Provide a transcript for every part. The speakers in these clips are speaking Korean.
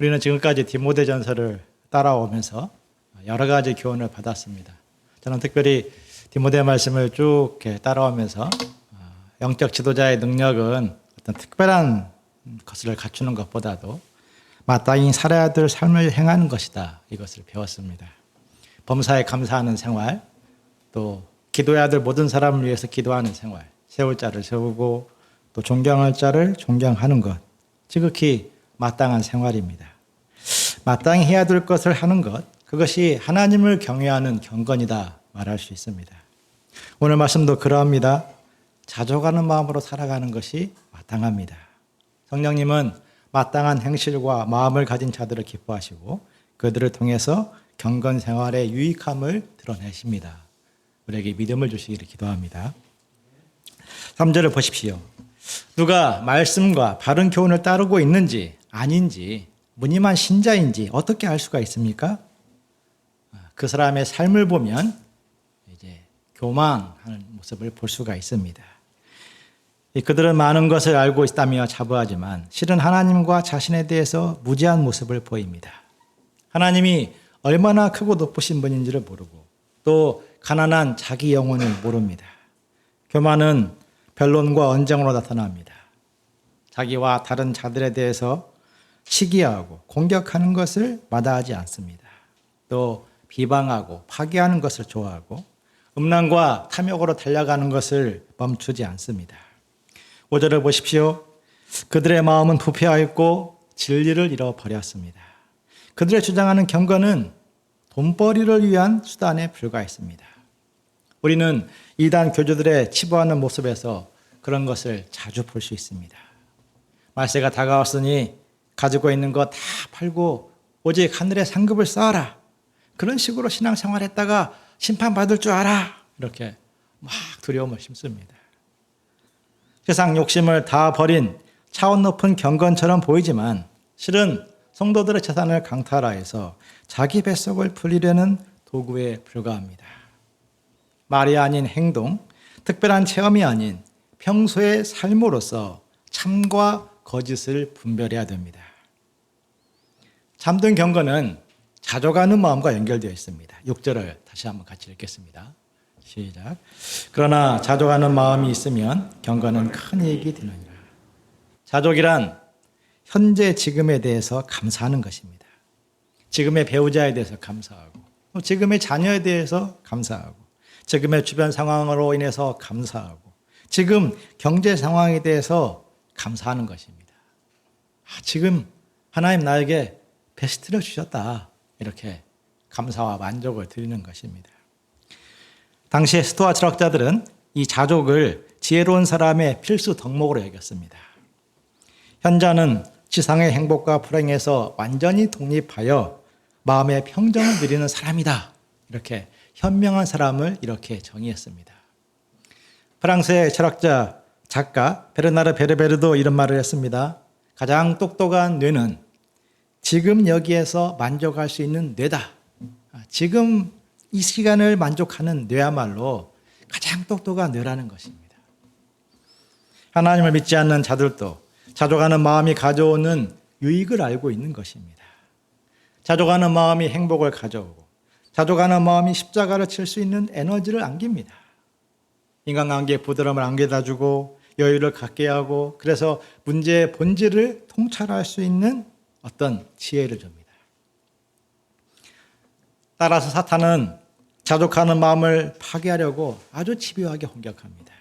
우리는 지금까지 디모데전서를 따라오면서 여러 가지 교훈을 받았습니다. 저는 특별히 디모데 말씀을 쭉 이렇게 따라오면서 영적 지도자의 능력은 어떤 특별한 것을 갖추는 것보다도 마땅히 살아야 될 삶을 행하는 것이다. 이것을 배웠습니다. 범사에 감사하는 생활, 또 기도해야 될 모든 사람을 위해서 기도하는 생활, 세울 자를 세우고 또 존경할 자를 존경하는 것, 지극히 마땅한 생활입니다. 마땅히 해야 될 것을 하는 것, 그것이 하나님을 경외하는 경건이다 말할 수 있습니다. 오늘 말씀도 그러합니다. 자족하는 마음으로 살아가는 것이 마땅합니다. 성령님은 마땅한 행실과 마음을 가진 자들을 기뻐하시고 그들을 통해서 경건 생활의 유익함을 드러내십니다. 우리에게 믿음을 주시기를 기도합니다. 3절을 보십시오. 누가 말씀과 바른 교훈을 따르고 있는지 아닌지 무늬만 신자인지 어떻게 알 수가 있습니까? 그 사람의 삶을 보면 이제 교만하는 모습을 볼 수가 있습니다. 그들은 많은 것을 알고 있다며 자부하지만 실은 하나님과 자신에 대해서 무지한 모습을 보입니다. 하나님이 얼마나 크고 높으신 분인지를 모르고 또 가난한 자기 영혼을 모릅니다. 교만은 변론과 언쟁으로 나타납니다. 자기와 다른 자들에 대해서 시기하고 공격하는 것을 마다하지 않습니다. 또 비방하고 파괴하는 것을 좋아하고 음란과 탐욕으로 달려가는 것을 멈추지 않습니다. 5절을 보십시오. 그들의 마음은 부패하였고 진리를 잃어버렸습니다. 그들의 주장하는 경건은 돈벌이를 위한 수단에 불과했습니다. 우리는 이단 교주들의 치부하는 모습에서 그런 것을 자주 볼 수 있습니다. 말세가 다가왔으니 가지고 있는 거 다 팔고 오직 하늘의 상급을 쌓아라. 그런 식으로 신앙생활했다가 심판받을 줄 알아. 이렇게 막 두려움을 심습니다. 세상 욕심을 다 버린 차원 높은 경건처럼 보이지만 실은 성도들의 재산을 강탈하여서 자기 뱃속을 풀리려는 도구에 불과합니다. 말이 아닌 행동, 특별한 체험이 아닌 평소의 삶으로서 참과 거짓을 분별해야 됩니다. 참된 경건은 자족하는 마음과 연결되어 있습니다. 6절을 다시 한번 같이 읽겠습니다. 시작. 그러나 자족하는 마음이 있으면 경건은 큰 이익이 되느니라. 자족이란 현재 지금에 대해서 감사하는 것입니다. 지금의 배우자에 대해서 감사하고 지금의 자녀에 대해서 감사하고 지금의 주변 상황으로 인해서 감사하고 지금 경제 상황에 대해서 감사하는 것입니다. 지금 하나님 나에게 베스트를 주셨다. 이렇게 감사와 만족을 드리는 것입니다. 당시의 스토아 철학자들은 이 자족을 지혜로운 사람의 필수 덕목으로 여겼습니다. 현자는 지상의 행복과 불행에서 완전히 독립하여 마음의 평정을 누리는 사람이다. 이렇게 현명한 사람을 이렇게 정의했습니다. 프랑스의 철학자, 작가 베르나르 베르베르도 이런 말을 했습니다. 가장 똑똑한 뇌는 지금 여기에서 만족할 수 있는 뇌다. 지금 이 시간을 만족하는 뇌야말로 가장 똑똑한 뇌라는 것입니다. 하나님을 믿지 않는 자들도 자족하는 마음이 가져오는 유익을 알고 있는 것입니다. 자족하는 마음이 행복을 가져오고 자족하는 마음이 십자가를 칠 수 있는 에너지를 안깁니다. 인간관계의 부드러움을 안겨다주고 여유를 갖게 하고 그래서 문제의 본질을 통찰할 수 있는 어떤 지혜를 줍니다. 따라서 사탄은 자족하는 마음을 파괴하려고 아주 집요하게 공격합니다.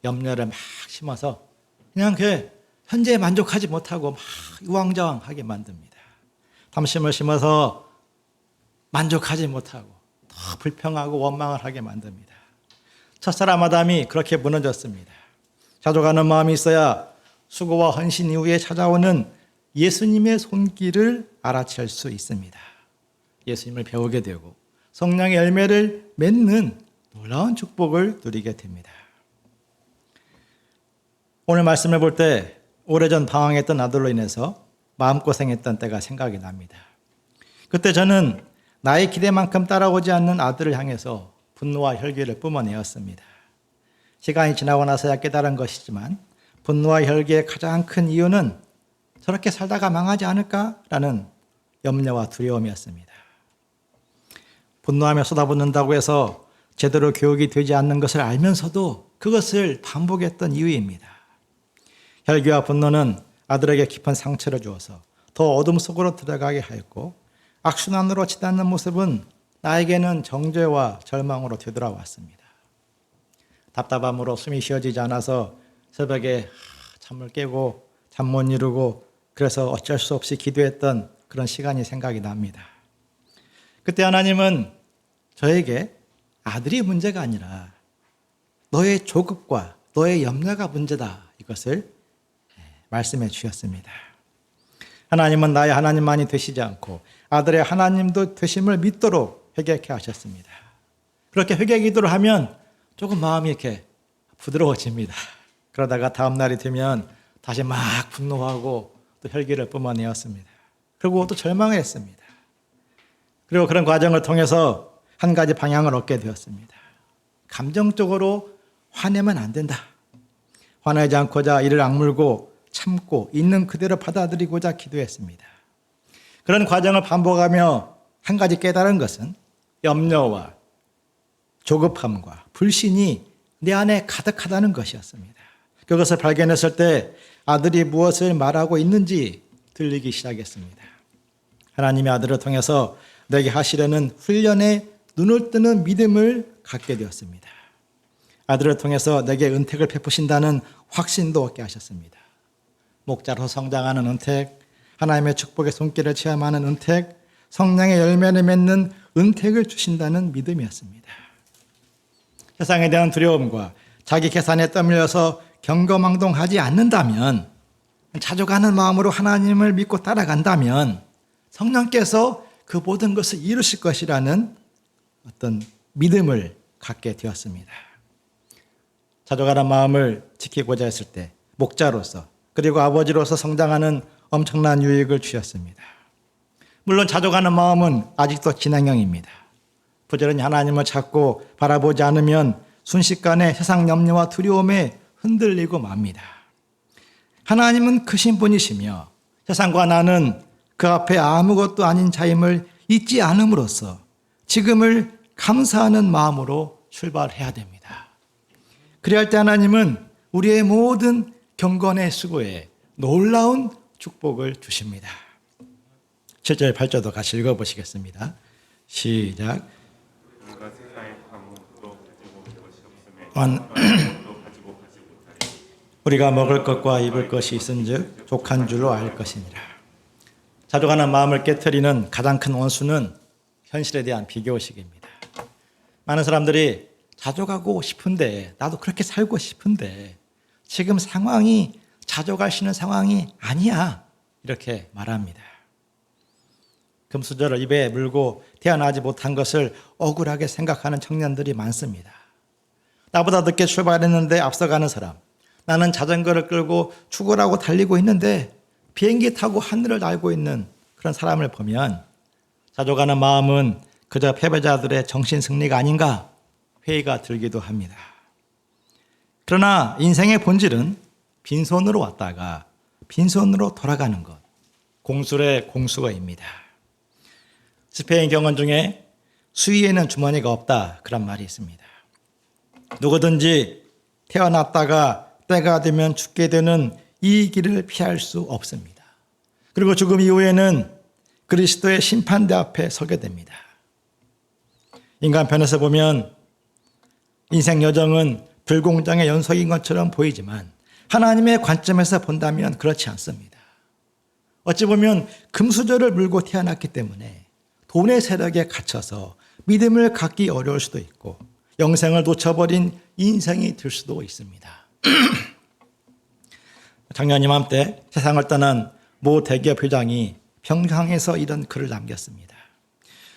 염려를 막 심어서 그냥 그 현재에 만족하지 못하고 막 우왕좌왕하게 만듭니다. 탐심을 심어서 만족하지 못하고 더 불평하고 원망을 하게 만듭니다. 첫사람 아담이 그렇게 무너졌습니다. 자족하는 마음이 있어야 수고와 헌신 이후에 찾아오는 예수님의 손길을 알아챌 수 있습니다. 예수님을 배우게 되고 성령의 열매를 맺는 놀라운 축복을 누리게 됩니다. 오늘 말씀을 볼 때 오래전 방황했던 아들로 인해서 마음고생했던 때가 생각이 납니다. 그때 저는 나의 기대만큼 따라오지 않는 아들을 향해서 분노와 혈기를 뿜어내었습니다. 시간이 지나고 나서야 깨달은 것이지만 분노와 혈기의 가장 큰 이유는 저렇게 살다가 망하지 않을까라는 염려와 두려움이었습니다. 분노하며 쏟아붓는다고 해서 제대로 교육이 되지 않는 것을 알면서도 그것을 반복했던 이유입니다. 혈기와 분노는 아들에게 깊은 상처를 주어서 더 어둠 속으로 들어가게 하였고, 악순환으로 치닫는 모습은 나에게는 정죄와 절망으로 되돌아왔습니다. 답답함으로 숨이 쉬어지지 않아서 새벽에 잠을 깨고 잠 못 이루고, 그래서 어쩔 수 없이 기도했던 그런 시간이 생각이 납니다. 그때 하나님은 저에게 아들이 문제가 아니라 너의 조급과 너의 염려가 문제다, 이것을 말씀해 주셨습니다. 하나님은 나의 하나님만이 되시지 않고 아들의 하나님도 되심을 믿도록 회개케 하셨습니다. 그렇게 회개 기도를 하면 조금 마음이 이렇게 부드러워집니다. 그러다가 다음 날이 되면 다시 막 분노하고 또 혈기를 뿜어내었습니다. 그리고 또 절망했습니다. 그리고 그런 과정을 통해서 한 가지 방향을 얻게 되었습니다. 감정적으로 화내면 안 된다. 화내지 않고자 이를 악물고 참고 있는 그대로 받아들이고자 기도했습니다. 그런 과정을 반복하며 한 가지 깨달은 것은 염려와 조급함과 불신이 내 안에 가득하다는 것이었습니다. 그것을 발견했을 때 아들이 무엇을 말하고 있는지 들리기 시작했습니다. 하나님의 아들을 통해서 내게 하시려는 훈련에 눈을 뜨는 믿음을 갖게 되었습니다. 아들을 통해서 내게 은택을 베푸신다는 확신도 얻게 하셨습니다. 목자로 성장하는 은택, 하나님의 축복의 손길을 체험하는 은택, 성령의 열매를 맺는 은택을 주신다는 믿음이었습니다. 세상에 대한 두려움과 자기 계산에 떠밀려서 경거망동하지 않는다면, 자족하는 마음으로 하나님을 믿고 따라간다면 성령께서 그 모든 것을 이루실 것이라는 어떤 믿음을 갖게 되었습니다. 자족하는 마음을 지키고자 했을 때 목자로서 그리고 아버지로서 성장하는 엄청난 유익을 주셨습니다. 물론 자족하는 마음은 아직도 진행형입니다. 부지런히 하나님을 찾고 바라보지 않으면 순식간에 세상 염려와 두려움에 흔들리고 맙니다. 하나님은 크신 분이시며 세상과 나는 그 앞에 아무것도 아닌 자임을 잊지 않음으로써 지금을 감사하는 마음으로 출발해야 됩니다. 그래야 할 때 하나님은 우리의 모든 경건의 수고에 놀라운 축복을 주십니다. 7절 8절도 같이 읽어보시겠습니다. 시작. 우리가 먹을 것과 입을 것이 있은즉 족한 줄로 알 것이니라. 자족하는 마음을 깨트리는 가장 큰 원수는 현실에 대한 비교의식입니다. 많은 사람들이 자족하고 싶은데, 나도 그렇게 살고 싶은데 지금 상황이 자족할 수 있는 상황이 아니야, 이렇게 말합니다. 금수저를 입에 물고 태어나지 못한 것을 억울하게 생각하는 청년들이 많습니다. 나보다 늦게 출발했는데 앞서가는 사람, 나는 자전거를 끌고 죽으라고 달리고 있는데 비행기 타고 하늘을 날고 있는 그런 사람을 보면 자족하는 마음은 그저 패배자들의 정신 승리가 아닌가 회의가 들기도 합니다. 그러나 인생의 본질은 빈손으로 왔다가 빈손으로 돌아가는 것, 공술의 공수어입니다. 스페인 경언 중에 수위에는 주머니가 없다, 그런 말이 있습니다. 누구든지 태어났다가 때가 되면 죽게 되는 이 길을 피할 수 없습니다. 그리고 죽음 이후에는 그리스도의 심판대 앞에 서게 됩니다. 인간편에서 보면 인생 여정은 불공정의 연속인 것처럼 보이지만 하나님의 관점에서 본다면 그렇지 않습니다. 어찌 보면 금수저를 물고 태어났기 때문에 돈의 세력에 갇혀서 믿음을 갖기 어려울 수도 있고 영생을 놓쳐버린 인생이 될 수도 있습니다. 작년 이맘때 세상을 떠난 모 대기업 회장이 평강에서 이런 글을 남겼습니다.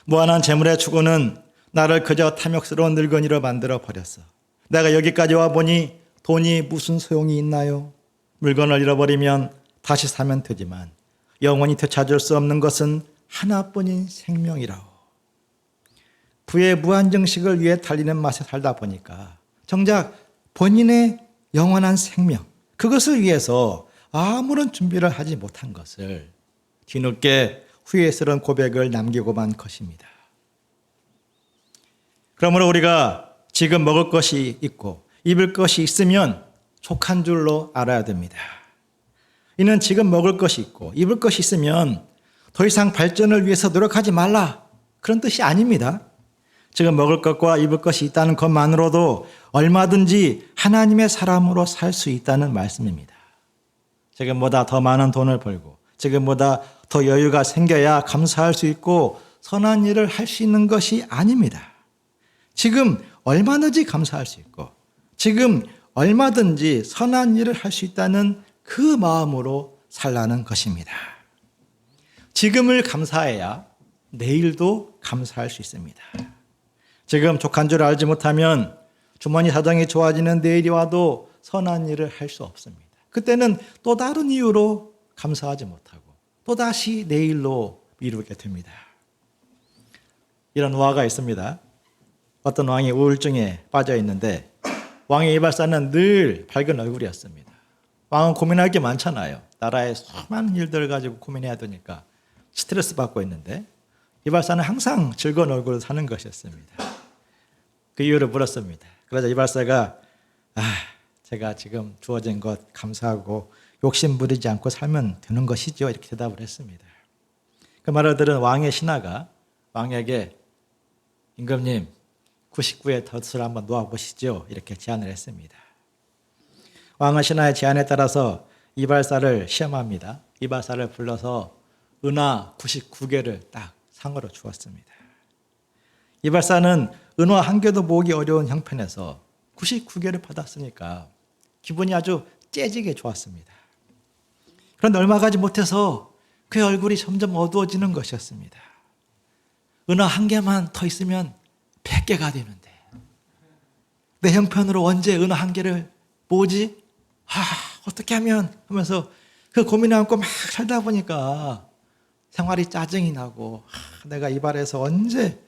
무한한 재물의 추구는 나를 그저 탐욕스러운 늙은이로 만들어 버렸어. 내가 여기까지 와보니 돈이 무슨 소용이 있나요? 물건을 잃어버리면 다시 사면 되지만 영원히 되찾을 수 없는 것은 하나뿐인 생명이라오. 부의 무한정식을 위해 달리는 맛에 살다 보니까 정작 본인의 영원한 생명, 그것을 위해서 아무런 준비를 하지 못한 것을 뒤늦게 후회스러운 고백을 남기고만 것입니다. 그러므로 우리가 지금 먹을 것이 있고 입을 것이 있으면 족한 줄로 알아야 됩니다. 이는 지금 먹을 것이 있고 입을 것이 있으면 더 이상 발전을 위해서 노력하지 말라, 그런 뜻이 아닙니다. 지금 먹을 것과 입을 것이 있다는 것만으로도 얼마든지 하나님의 사람으로 살 수 있다는 말씀입니다. 지금보다 더 많은 돈을 벌고 지금보다 더 여유가 생겨야 감사할 수 있고 선한 일을 할 수 있는 것이 아닙니다. 지금 얼마든지 감사할 수 있고 지금 얼마든지 선한 일을 할 수 있다는 그 마음으로 살라는 것입니다. 지금을 감사해야 내일도 감사할 수 있습니다. 지금 족한 줄 알지 못하면 주머니 사정이 좋아지는 내일이 와도 선한 일을 할 수 없습니다. 그때는 또 다른 이유로 감사하지 못하고 또다시 내일로 미루게 됩니다. 이런 우화가 있습니다. 어떤 왕이 우울증에 빠져 있는데 왕의 이발사는 늘 밝은 얼굴이었습니다. 왕은 고민할 게 많잖아요. 나라의 수많은 일들을 가지고 고민해야 되니까 스트레스 받고 있는데 이발사는 항상 즐거운 얼굴로 사는 것이었습니다. 그 이유를 물었습니다. 그러자 이발사가 제가 지금 주어진 것 감사하고 욕심 부리지 않고 살면 되는 것이죠, 이렇게 대답을 했습니다. 그 말을 들은 왕의 신하가 왕에게 임금님 99의 덫을 한번 놓아보시죠, 이렇게 제안을 했습니다. 왕은 신하의 제안에 따라서 이발사를 시험합니다. 이발사를 불러서 은화 99개를 딱 상으로 주었습니다. 이발사는 은화 한 개도 모으기 어려운 형편에서 99개를 받았으니까 기분이 아주 째지게 좋았습니다. 그런데 얼마 가지 못해서 그의 얼굴이 점점 어두워지는 것이었습니다. 은화 한 개만 더 있으면 100개가 되는데 내 형편으로 언제 은화 한 개를 모으지? 어떻게 하면 하면서 그 고민을 안고 막 살다 보니까 생활이 짜증이 나고 내가 이발해서 언제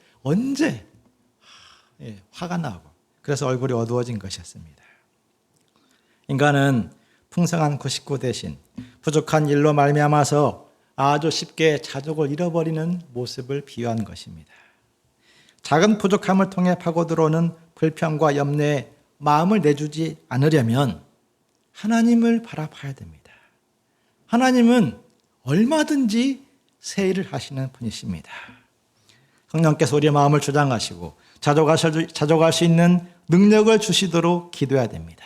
화가 나고 그래서 얼굴이 어두워진 것이었습니다. 인간은 풍성한 99 대신 부족한 일로 말미암아서 아주 쉽게 자족을 잃어버리는 모습을 비유한 것입니다. 작은 부족함을 통해 파고 들어오는 불평과 염려에 마음을 내주지 않으려면 하나님을 바라봐야 됩니다. 하나님은 얼마든지 새 일을 하시는 분이십니다. 성령께서 우리의 마음을 주장하시고 자족할 수 있는 능력을 주시도록 기도해야 됩니다.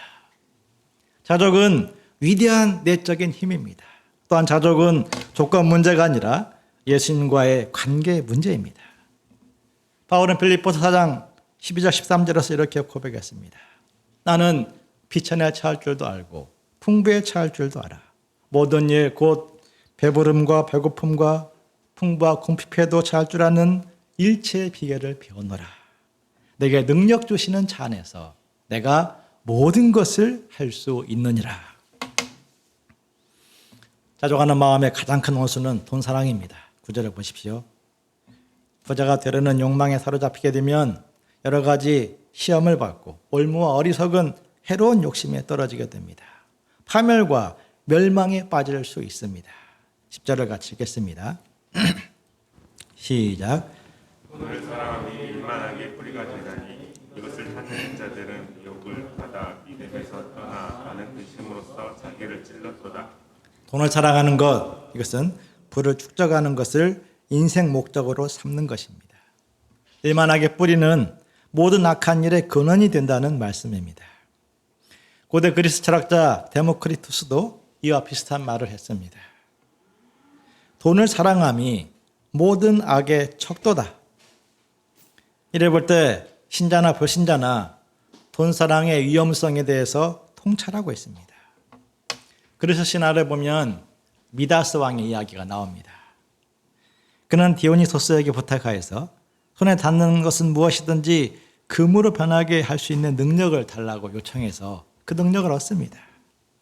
자족은 위대한 내적인 힘입니다. 또한 자족은 조건 문제가 아니라 예수님과의 관계 문제입니다. 바울은 빌립보서 4장 12절 13절에서 이렇게 고백했습니다. 나는 비천에 처할 줄도 알고 풍부에 처할 줄도 알아. 모든 일 곧 배부름과 배고픔과 풍부와 궁핍에도 처할 줄 아는 일체의 비결을 배우노라. 내게 능력 주시는 자 안에서 내가 모든 것을 할 수 있느니라. 자족하는 마음의 가장 큰 원수는 돈 사랑입니다. 9절을 보십시오. 부자가 되려는 욕망에 사로잡히게 되면 여러 가지 시험을 받고 올무와 어리석은 해로운 욕심에 떨어지게 됩니다. 파멸과 멸망에 빠질 수 있습니다. 10절을 같이 읽겠습니다. 시작. 돈을 사랑함이 일만하게 뿌리가 되나니 이것을 찾는 자들은 욕을 받아 믿음에서 떠나 많은 근심으로써 자기를 찔렀도다. 돈을 사랑하는 것, 이것은 부를 축적하는 것을 인생 목적으로 삼는 것입니다. 일만하게 뿌리는 모든 악한 일의 근원이 된다는 말씀입니다. 고대 그리스 철학자 데모크리투스도 이와 비슷한 말을 했습니다. 돈을 사랑함이 모든 악의 척도다. 이래 볼 때 신자나 불신자나 돈 사랑의 위험성에 대해서 통찰하고 있습니다. 그리스 신화를 보면 미다스 왕의 이야기가 나옵니다. 그는 디오니소스에게 부탁하여서 손에 닿는 것은 무엇이든지 금으로 변하게 할 수 있는 능력을 달라고 요청해서 그 능력을 얻습니다.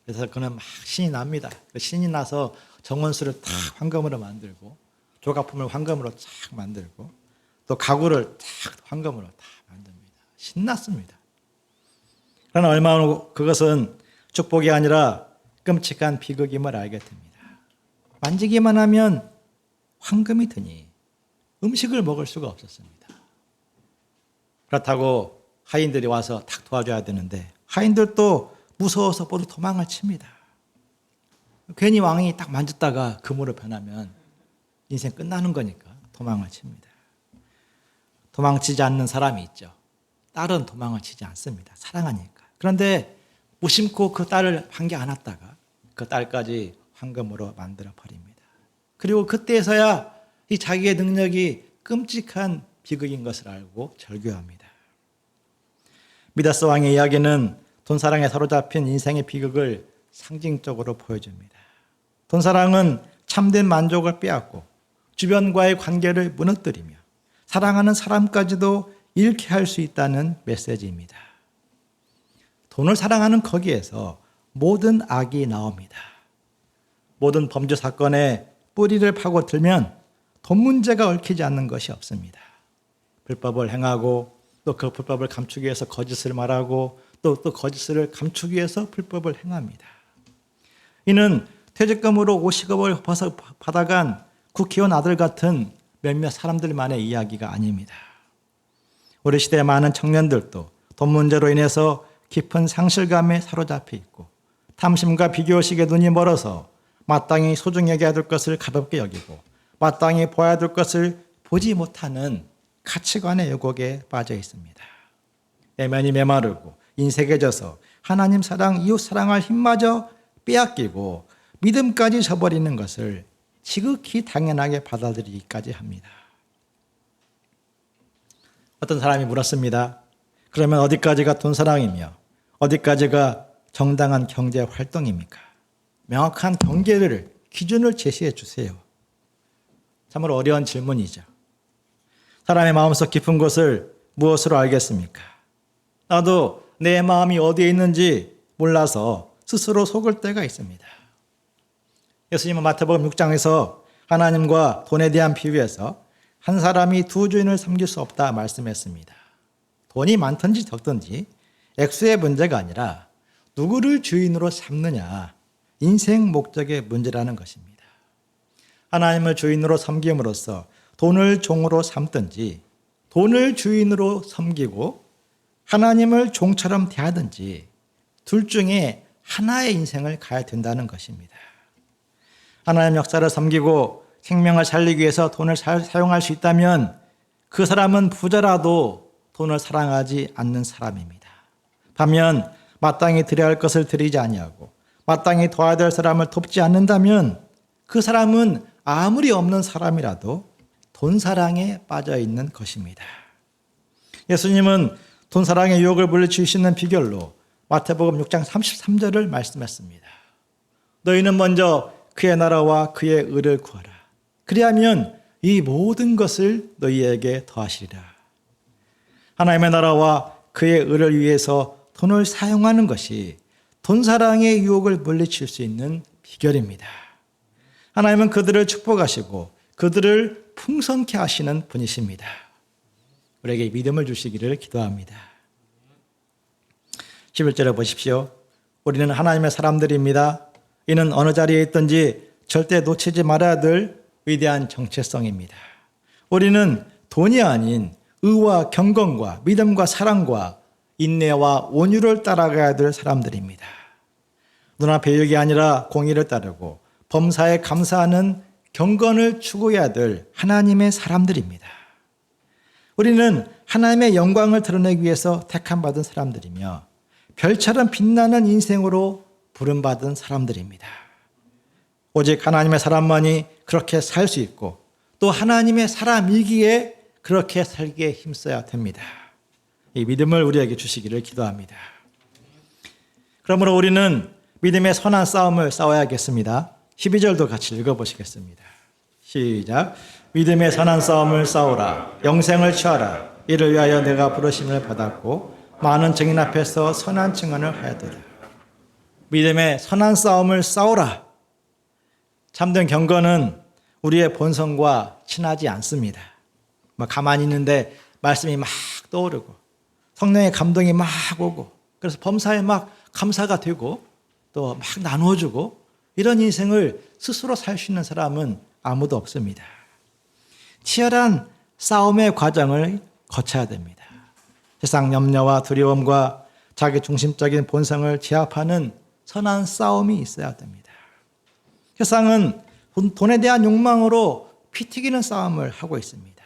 그래서 그는 막 신이 납니다. 신이 나서 정원수를 탁 황금으로 만들고 조각품을 황금으로 탁 만들고 또 가구를 탁 황금으로 다 만듭니다. 신났습니다. 그러나 얼마 후 그것은 축복이 아니라 끔찍한 비극임을 알게 됩니다. 만지기만 하면 황금이 드니 음식을 먹을 수가 없었습니다. 그렇다고 하인들이 와서 탁 도와줘야 되는데 하인들도 무서워서 모두 도망을 칩니다. 괜히 왕이 딱 만졌다가 금으로 변하면 인생 끝나는 거니까 도망을 칩니다. 도망치지 않는 사람이 있죠. 딸은 도망을 치지 않습니다. 사랑하니까. 그런데 무심코 그 딸을 반겨 안았다가 그 딸까지 황금으로 만들어 버립니다. 그리고 그때서야 이 자기의 능력이 끔찍한 비극인 것을 알고 절규합니다. 미다스 왕의 이야기는 돈사랑에 사로잡힌 인생의 비극을 상징적으로 보여줍니다. 돈사랑은 참된 만족을 빼앗고 주변과의 관계를 무너뜨리며 사랑하는 사람까지도 잃게 할 수 있다는 메시지입니다. 돈을 사랑하는 거기에서 모든 악이 나옵니다. 모든 범죄 사건에 뿌리를 파고들면 돈 문제가 얽히지 않는 것이 없습니다. 불법을 행하고 또 그 불법을 감추기 위해서 거짓을 말하고 또 거짓을 감추기 위해서 불법을 행합니다. 이는 퇴직금으로 50억을 받아간 국회의원 아들 같은 몇몇 사람들만의 이야기가 아닙니다. 우리 시대의 많은 청년들도 돈 문제로 인해서 깊은 상실감에 사로잡혀 있고 탐심과 비교의식에 눈이 멀어서 마땅히 소중히 여겨야 될 것을 가볍게 여기고 마땅히 보아야 될 것을 보지 못하는 가치관의 왜곡에 빠져 있습니다. 내면이 메마르고 인색해져서 하나님 사랑, 이웃 사랑할 힘마저 빼앗기고 믿음까지 저버리는 것을 지극히 당연하게 받아들이기까지 합니다. 어떤 사람이 물었습니다. 그러면 어디까지가 돈사랑이며 어디까지가 정당한 경제 활동입니까? 명확한 경계를, 기준을 제시해 주세요. 참으로 어려운 질문이죠. 사람의 마음속 깊은 곳을 무엇으로 알겠습니까? 나도 내 마음이 어디에 있는지 몰라서 스스로 속을 때가 있습니다. 예수님은 마태복음 6장에서 하나님과 돈에 대한 비유에서 한 사람이 두 주인을 섬길 수 없다 말씀했습니다. 돈이 많든지 적든지 액수의 문제가 아니라 누구를 주인으로 삼느냐, 인생 목적의 문제라는 것입니다. 하나님을 주인으로 섬김으로써 돈을 종으로 삼든지 돈을 주인으로 섬기고 하나님을 종처럼 대하든지 둘 중에 하나의 인생을 가야 된다는 것입니다. 하나님 역사를 섬기고 생명을 살리기 위해서 돈을 사용할 수 있다면 그 사람은 부자라도 돈을 사랑하지 않는 사람입니다. 반면 마땅히 드려야 할 것을 드리지 아니하고 마땅히 도와야 될 사람을 돕지 않는다면 그 사람은 아무리 없는 사람이라도 돈사랑에 빠져 있는 것입니다. 예수님은 돈사랑의 유혹을 물리칠 수 있는 비결로 마태복음 6장 33절을 말씀했습니다. 너희는 먼저 그의 나라와 그의 의를 구하라. 그리하면 이 모든 것을 너희에게 더하시리라. 하나님의 나라와 그의 의를 위해서 돈을 사용하는 것이 돈사랑의 유혹을 물리칠 수 있는 비결입니다. 하나님은 그들을 축복하시고 그들을 풍성케 하시는 분이십니다. 우리에게 믿음을 주시기를 기도합니다. 11절에 보십시오. 우리는 하나님의 사람들입니다. 이는 어느 자리에 있든지 절대 놓치지 말아야 될 위대한 정체성입니다. 우리는 돈이 아닌 의와 경건과 믿음과 사랑과 인내와 온유를 따라가야 될 사람들입니다. 눈앞의 유익이 아니라 공의를 따르고 범사에 감사하는 경건을 추구해야 될 하나님의 사람들입니다. 우리는 하나님의 영광을 드러내기 위해서 택함받은 사람들이며 별처럼 빛나는 인생으로 부름받은 사람들입니다. 오직 하나님의 사람만이 그렇게 살 수 있고 또 하나님의 사람이기에 그렇게 살기에 힘써야 됩니다. 이 믿음을 우리에게 주시기를 기도합니다. 그러므로 우리는 믿음의 선한 싸움을 싸워야겠습니다. 12절도 같이 읽어보시겠습니다. 시작. 믿음의 선한 싸움을 싸우라. 영생을 취하라. 이를 위하여 내가 부르심을 받았고 많은 증인 앞에서 선한 증언을 하였도다. 믿음의 선한 싸움을 싸우라. 참된 경건은 우리의 본성과 친하지 않습니다. 가만히 있는데 말씀이 막 떠오르고 성령의 감동이 막 오고 그래서 범사에 막 감사가 되고 또 막 나누어주고 이런 인생을 스스로 살 수 있는 사람은 아무도 없습니다. 치열한 싸움의 과정을 거쳐야 됩니다. 세상 염려와 두려움과 자기 중심적인 본성을 제압하는 선한 싸움이 있어야 됩니다. 세상은 돈에 대한 욕망으로 피 튀기는 싸움을 하고 있습니다.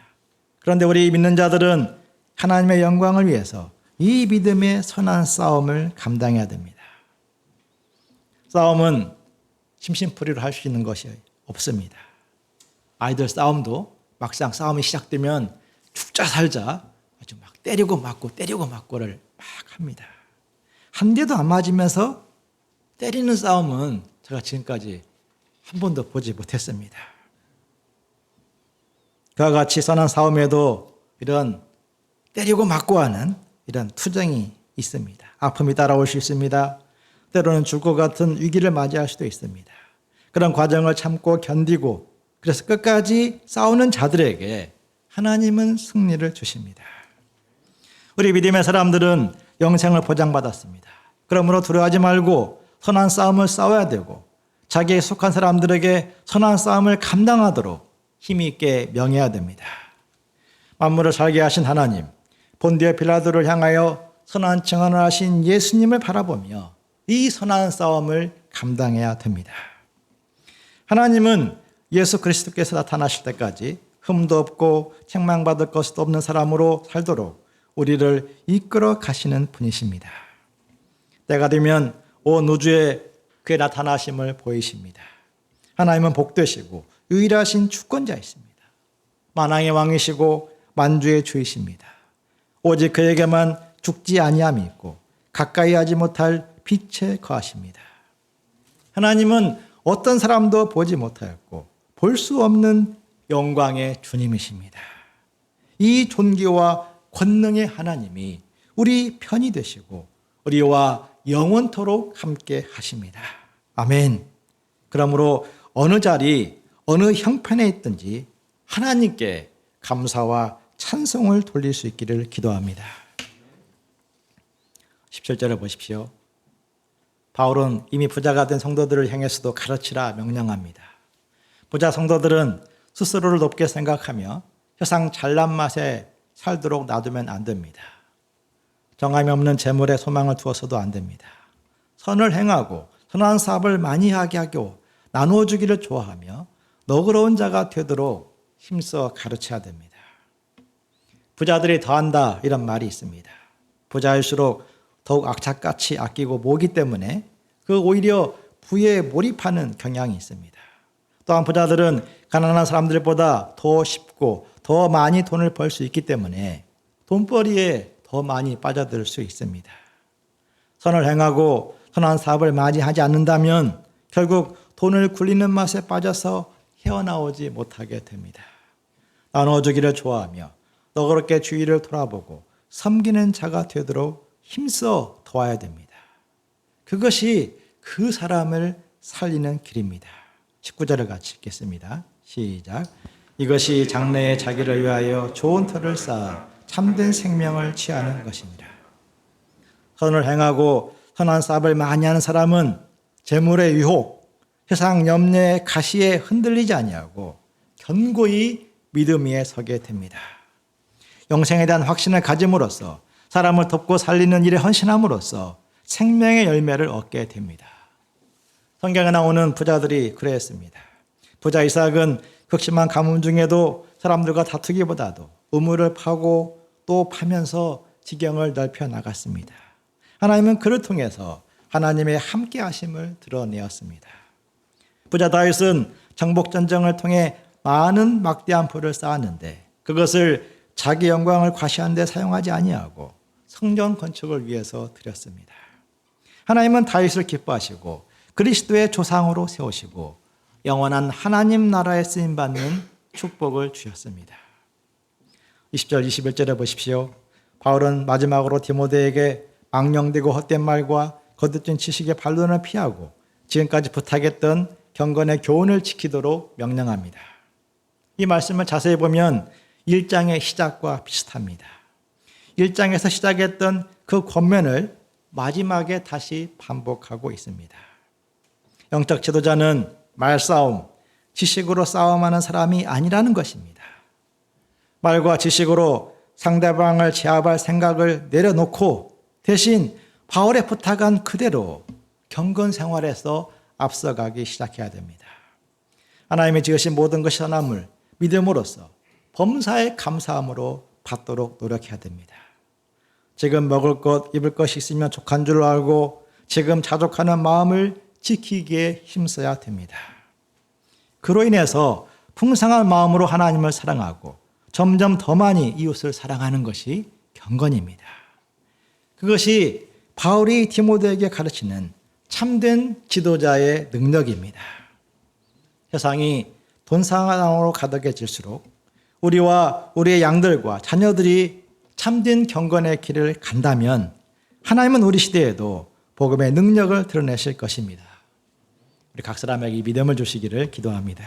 그런데 우리 믿는 자들은 하나님의 영광을 위해서 이 믿음의 선한 싸움을 감당해야 됩니다. 싸움은 심심풀이로 할 수 있는 것이 없습니다. 아이들 싸움도 막상 싸움이 시작되면 죽자 살자 아주 막 때리고 맞고를 막 합니다. 한 대도 안 맞으면서 때리는 싸움은 제가 지금까지 한 번도 보지 못했습니다. 그와 같이 선한 싸움에도 이런 때리고 맞고 하는 이런 투정이 있습니다. 아픔이 따라올 수 있습니다. 때로는 죽을 것 같은 위기를 맞이할 수도 있습니다. 그런 과정을 참고 견디고 그래서 끝까지 싸우는 자들에게 하나님은 승리를 주십니다. 우리 믿음의 사람들은 영생을 보장받았습니다. 그러므로 두려워하지 말고 선한 싸움을 싸워야 되고 자기에 속한 사람들에게 선한 싸움을 감당하도록 힘이 있게 명해야 됩니다. 만물을 살게 하신 하나님, 본디오 빌라도를 향하여 선한 증언을 하신 예수님을 바라보며 이 선한 싸움을 감당해야 됩니다. 하나님은 예수 그리스도께서 나타나실 때까지 흠도 없고 책망받을 것도 없는 사람으로 살도록 우리를 이끌어 가시는 분이십니다. 때가 되면 온 우주에 그의 나타나심을 보이십니다. 하나님은 복되시고 유일하신 주권자이십니다. 만왕의 왕이시고 만주의 주이십니다. 오직 그에게만 죽지 아니함이 있고 가까이 하지 못할 빛에 거하십니다. 하나님은 어떤 사람도 보지 못하였고 볼 수 없는 영광의 주님이십니다. 이 존귀와 권능의 하나님이 우리 편이 되시고 우리와 영원토록 함께 하십니다. 아멘. 그러므로 어느 자리, 어느 형편에 있든지 하나님께 감사와 찬송을 돌릴 수 있기를 기도합니다. 17절을 보십시오. 바울은 이미 부자가 된 성도들을 향해서도 가르치라 명령합니다. 부자 성도들은 스스로를 높게 생각하며 세상 잘난 맛에 살도록 놔두면 안 됩니다. 정함이 없는 재물에 소망을 두어서도 안 됩니다. 선을 행하고 선한 사업을 많이 하게 하고 나누어 주기를 좋아하며 너그러운 자가 되도록 힘써 가르쳐야 됩니다. 부자들이 더한다 이런 말이 있습니다. 부자일수록 더욱 악착같이 아끼고 모기 때문에 오히려 부에 몰입하는 경향이 있습니다. 또한 부자들은 가난한 사람들보다 더 쉽고 더 많이 돈을 벌 수 있기 때문에 돈벌이에 더 많이 빠져들 수 있습니다. 선을 행하고 선한 사업을 많이 하지 않는다면 결국 돈을 굴리는 맛에 빠져서 헤어나오지 못하게 됩니다. 나눠주기를 좋아하며 너그럽게 주위를 돌아보고 섬기는 자가 되도록 힘써 도와야 됩니다. 그것이 그 사람을 살리는 길입니다. 19절을 같이 읽겠습니다. 시작. 이것이 장래에 자기를 위하여 좋은 터를 쌓아 참된 생명을 취하는 것입니다. 선을 행하고 선한 사업을 많이 하는 사람은 재물의 유혹, 세상 염려의 가시에 흔들리지 아니하고 견고히 믿음 위에 서게 됩니다. 영생에 대한 확신을 가짐으로써 사람을 돕고 살리는 일에 헌신함으로써 생명의 열매를 얻게 됩니다. 성경에 나오는 부자들이 그랬습니다. 부자 이삭은 극심한 가뭄 중에도 사람들과 다투기보다도 우물을 파고 또 파면서 지경을 넓혀 나갔습니다. 하나님은 그를 통해서 하나님의 함께 하심을 드러내었습니다. 부자 다윗은 정복전쟁을 통해 많은 막대한 부를 쌓았는데 그것을 자기 영광을 과시하는 데 사용하지 아니하고 성전 건축을 위해서 드렸습니다. 하나님은 다윗을 기뻐하시고 그리스도의 조상으로 세우시고 영원한 하나님 나라에 쓰임받는 축복을 주셨습니다. 20절 21절에 보십시오. 바울은 마지막으로 디모데에게 망령되고 헛된 말과 거듭진 지식의 반론을 피하고 지금까지 부탁했던 경건의 교훈을 지키도록 명령합니다. 이 말씀을 자세히 보면 1장의 시작과 비슷합니다. 1장에서 시작했던 그 권면을 마지막에 다시 반복하고 있습니다. 영적 지도자는 말싸움, 지식으로 싸움하는 사람이 아니라는 것입니다. 말과 지식으로 상대방을 제압할 생각을 내려놓고 대신 바울의 부탁한 그대로 경건 생활에서 앞서가기 시작해야 됩니다. 하나님이 지으신 모든 것이 선함을 믿음으로써 범사에 감사함으로 받도록 노력해야 됩니다. 지금 먹을 것, 입을 것이 있으면 족한 줄 알고 지금 자족하는 마음을 지키기에 힘써야 됩니다. 그로 인해서 풍성한 마음으로 하나님을 사랑하고 점점 더 많이 이웃을 사랑하는 것이 경건입니다. 그것이 바울이 디모데에게 가르치는 참된 지도자의 능력입니다. 세상이 돈사랑으로 가득해질수록 우리와 우리의 양들과 자녀들이 참된 경건의 길을 간다면 하나님은 우리 시대에도 복음의 능력을 드러내실 것입니다. 우리 각 사람에게 이 믿음을 주시기를 기도합니다.